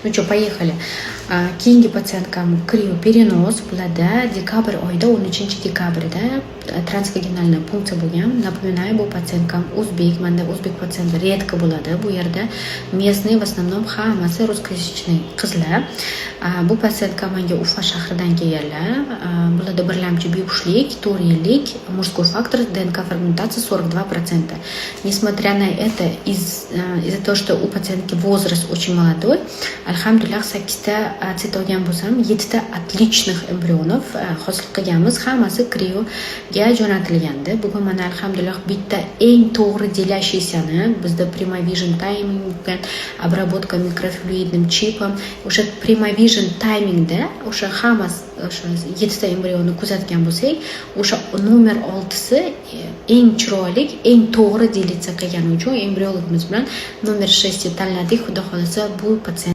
Ну что, поехали. Keyingi patsientkam krioperinoz bo'ladi. Dekabr oyida 13-dekabrda transvaginalniy punksiya bo'lgan. Напоминаю, bu patsientkam o'zbek. Menda o'zbek patsient redko bo'ladi. Bu yerda местный в основном hammasi russkoязычный qizlar. Bu patsientka menga Ufa shahridan kelganlar. Bularda birlamchi buyuqlik, 4 yillik, мужской фактор, ДНК ферментация 42%. Несмотря на это, из-за того, что у пациентки возраст очень молодой, alhamdulillah 8ta test olgan bo'lsam, 7ta отличных эмбрионов hosil qilganmiz. Hammasi krioga jo'natilgandi. Bugun mana alhamdulillah bitta eng to'g'ri deлящийсяni bizda Primavision timing bilan обработка микрофлюидным чипом, o'sha Primavision timingda o'sha hammasi o'sha 7ta embrionni kuzatgan bo'lsak, o'sha nomer 6si eng chiroyli, eng to'g'ri deletsiya qilgani uchun embriologimiz bilan nomer 6 tanladik. Xudo xolasa bu patsient